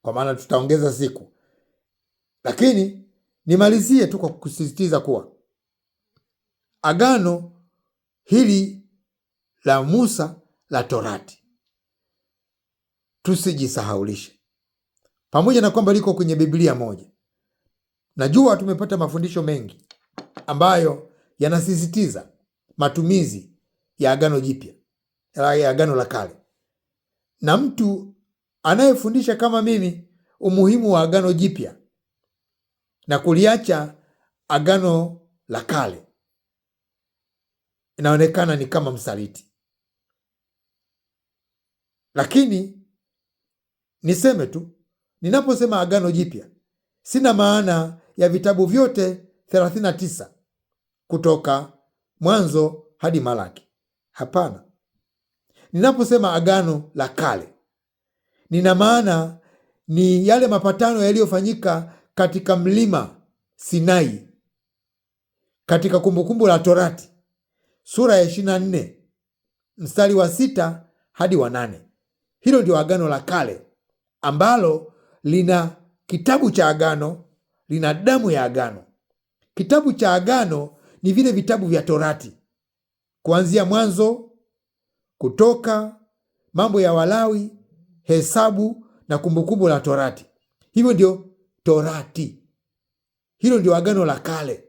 kwa maana tutaongeza siku. Lakini nimalizie tu kwa kusisitiza kuwa agano hili la Musa la Torati tusijisahaulishe, pamoja na kwamba liko kwenye Biblia moja. Najua tumepata mafundisho mengi ambayo yanasisitiza matumizi ya agano jipya, ya agano la kale, na mtu anayefundisha kama mimi umuhimu wa agano jipya na kuliacha agano la kale inaonekana ni kama msaliti. Lakini niseme tu, ninaposema agano jipya sina maana ya vitabu vyote 39 kutoka Mwanzo hadi Malaki. Hapana. Ninaposema agano la kale, nina maana ni yale mapatano yaliyofanyika katika mlima Sinai, katika Kumbukumbu la Torati sura ya 24 mstari wa 6 hadi wa 8. Hilo ndio agano la kale ambalo lina kitabu cha agano, lina damu ya agano. Kitabu cha agano ni vile vitabu vya Torati, kuanzia Mwanzo, Kutoka, Mambo ya Walawi, Hesabu na Kumbukumbu la Torati. Hivyo ndio Torati. Hilo ndio agano la kale,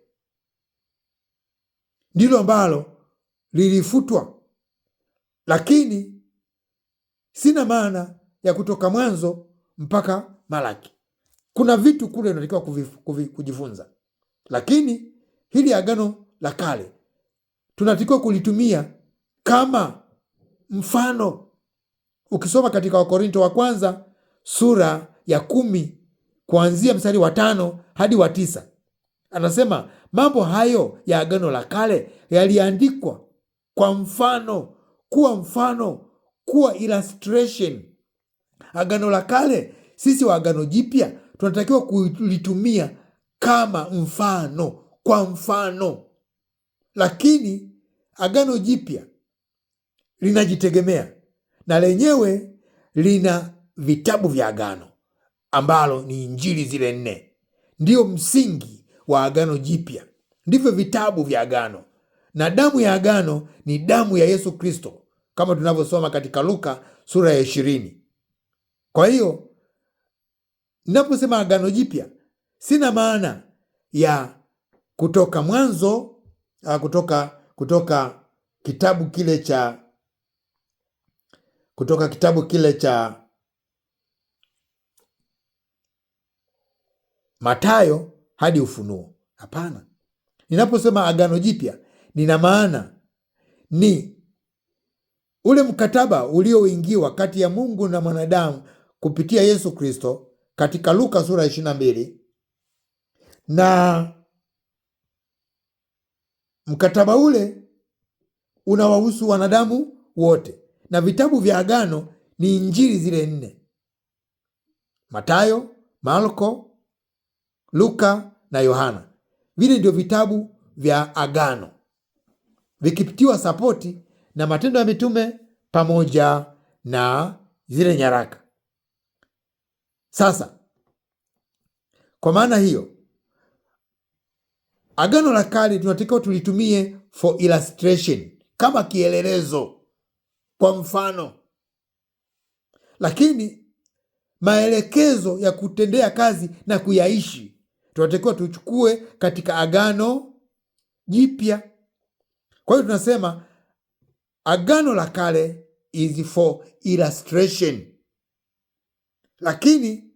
ndilo ambalo lilifutwa. Lakini sina maana ya kutoka Mwanzo mpaka Malaki. Kuna vitu kule unatakiwa kujifunza, lakini hili agano la kale tunatakiwa kulitumia kama mfano. Ukisoma katika Wakorinto wa kwanza sura ya 10 kuanzia mstari wa 5 hadi wa 9, anasema mambo hayo ya agano la kale yaliandikwa kwa mfano, kuwa illustration. Agano la kale, sisi wa agano jipya tunatakiwa kulitumia kama mfano, kwa mfano. Lakini agano jipya linajitegemea na lenyewe lina vitabu vya agano ambalo ni Injili zile 4. Ndio msingi wa agano jipya, ndivyo vitabu vya agano, na damu ya agano ni damu ya Yesu Kristo, kama tunavyosoma katika Luka sura ya 20. Kwa hiyo ninaposema agano jipya, sina maana ya kutoka Mwanzo, kutoka kitabu kile cha Mathayo hadi Ufunuo. Hapana. Ninaposema agano jipya, nina maana ni ule mkataba ulioingiwa kati ya Mungu na mwanadamu kupitia Yesu Kristo katika Luka sura ya 22, na mkataba ule unawahusu wanadamu wote, na vitabu vya agano ni Injili zile 4: Mathayo, Marko, Luka na Yohana. Vile ndio vitabu vya agano, vikipitiwa sapoti na Matendo ya Mitume pamoja na zile nyaraka. Sasa kwa maana hiyo, agano la kale tunatakiwa tulitumie for illustration, kama kielelezo, kwa mfano. Lakini maelekezo ya kutendea kazi na kuyaishi tunatakiwa tuchukue katika agano jipya. Kwa hiyo tunasema agano la kale is for illustration, lakini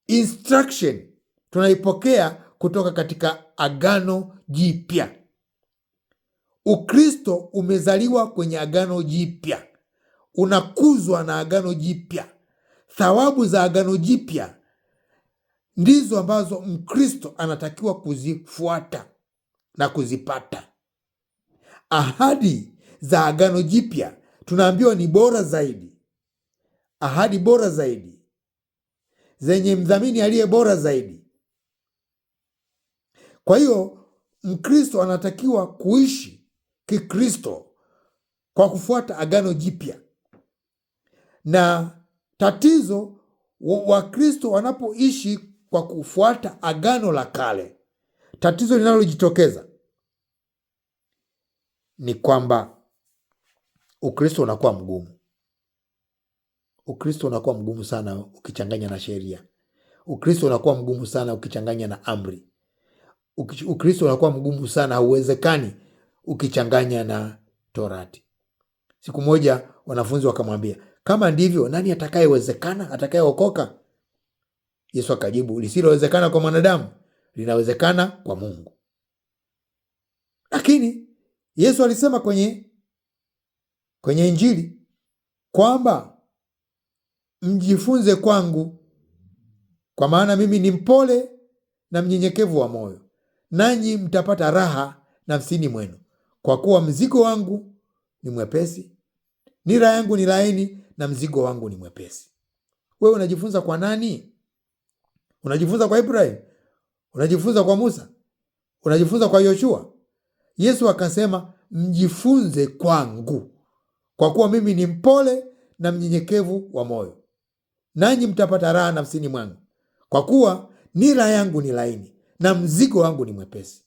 instruction tunaipokea kutoka katika agano jipya. Ukristo umezaliwa kwenye agano jipya, unakuzwa na agano jipya. Thawabu za agano jipya ndizo ambazo Mkristo anatakiwa kuzifuata na kuzipata. Ahadi za agano jipya tunaambiwa ni bora zaidi, ahadi bora zaidi, zenye mdhamini aliye bora zaidi. Kwa hiyo Mkristo anatakiwa kuishi Kikristo kwa kufuata agano jipya. Na tatizo, Wakristo wanapoishi kwa kufuata agano la kale, tatizo linalojitokeza ni kwamba Ukristo unakuwa mgumu. Ukristo unakuwa mgumu sana ukichanganya na sheria. Ukristo unakuwa mgumu sana ukichanganya na amri. Ukristo unakuwa mgumu sana, hauwezekani ukichanganya na Torati. Siku moja wanafunzi wakamwambia, kama ndivyo, nani atakayewezekana, atakayeokoka? Yesu akajibu, lisilowezekana kwa mwanadamu linawezekana kwa Mungu. Lakini Yesu alisema kwenye Injili kwamba mjifunze kwangu, kwa maana mimi ni mpole na mnyenyekevu wa moyo, nanyi mtapata raha nafsini mwenu, kwa kuwa mzigo wangu ni mwepesi, nira yangu ni laini, na mzigo wangu ni mwepesi. Wewe unajifunza kwa nani? Unajifunza kwa Ibrahim? Unajifunza kwa Musa? Unajifunza kwa Yoshua? Yesu akasema, mjifunze kwangu, kwa kuwa mimi ni mpole na mnyenyekevu wa moyo, nanyi mtapata raha nafsini mwangu, kwa kuwa nira yangu ni laini na mzigo wangu ni mwepesi.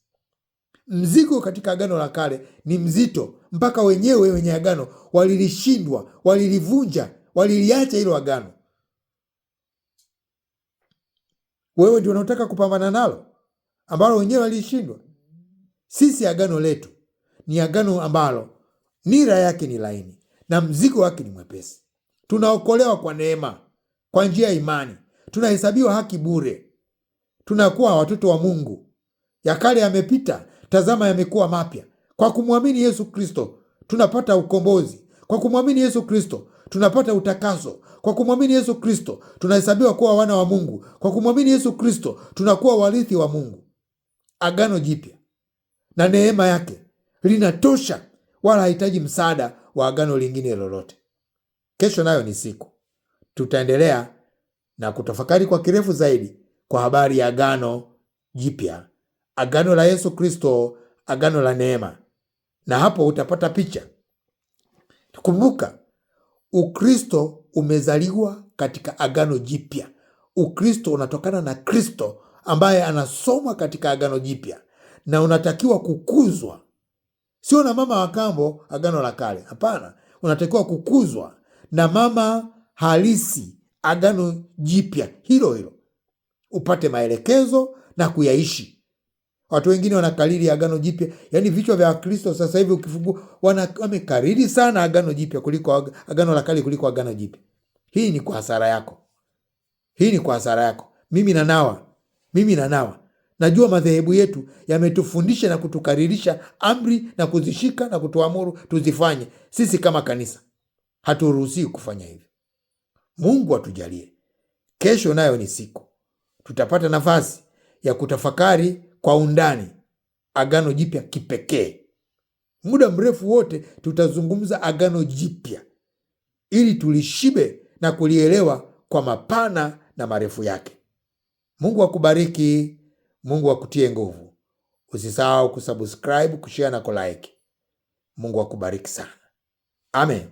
Mzigo katika Agano la Kale ni mzito, mpaka wenyewe wenye agano walilishindwa, walilivunja, waliliacha hilo agano. Wewe ndio unataka kupambana nalo ambalo wenyewe walishindwa? Sisi agano letu ni agano ambalo nira yake ni laini na mzigo wake ni mwepesi. Tunaokolewa kwa neema, kwa njia ya imani. Tunahesabiwa haki bure. Tunakuwa watoto wa Mungu. Ya kale yamepita, tazama yamekuwa mapya. Kwa kumwamini Yesu Kristo tunapata ukombozi. Kwa kumwamini Yesu Kristo tunapata utakaso. Kwa kumwamini Yesu Kristo tunahesabiwa kuwa wana wa Mungu. Kwa kumwamini Yesu Kristo tunakuwa warithi wa Mungu. Agano jipya na neema yake linatosha, wala hahitaji msaada wa agano lingine lolote. Kesho nayo ni siku. Tutaendelea na kutafakari kwa kirefu zaidi kwa habari ya agano jipya, agano la Yesu Kristo, agano la neema, na hapo utapata picha. Kumbuka, Ukristo umezaliwa katika agano jipya. Ukristo unatokana na Kristo ambaye anasomwa katika agano jipya, na unatakiwa kukuzwa, sio na mama wa kambo agano la kale. Hapana, unatakiwa kukuzwa na mama halisi agano jipya hilo hilo, upate maelekezo na kuyaishi. Watu wengine wanakariri agano jipya, yaani vichwa vya Wakristo sasa hivi ukifungua wamekariri sana agano jipya kuliko agano la kale kuliko agano jipya. Hii ni kwa hasara yako. Hii ni kwa hasara yako. Mimi nanawa. Najua madhehebu yetu yametufundisha na kutukaririsha amri na kuzishika na kutuamuru tuzifanye. Sisi kama kanisa haturuhusiwi kufanya hivyo. Mungu atujalie. Kesho nayo ni siku. Tutapata nafasi ya kutafakari kwa undani agano jipya kipekee. Muda mrefu wote tutazungumza agano jipya ili tulishibe na kulielewa kwa mapana na marefu yake. Mungu akubariki. Mungu akutie nguvu. Usisahau kusubscribe, kushare na kulike. Mungu akubariki sana. Amen.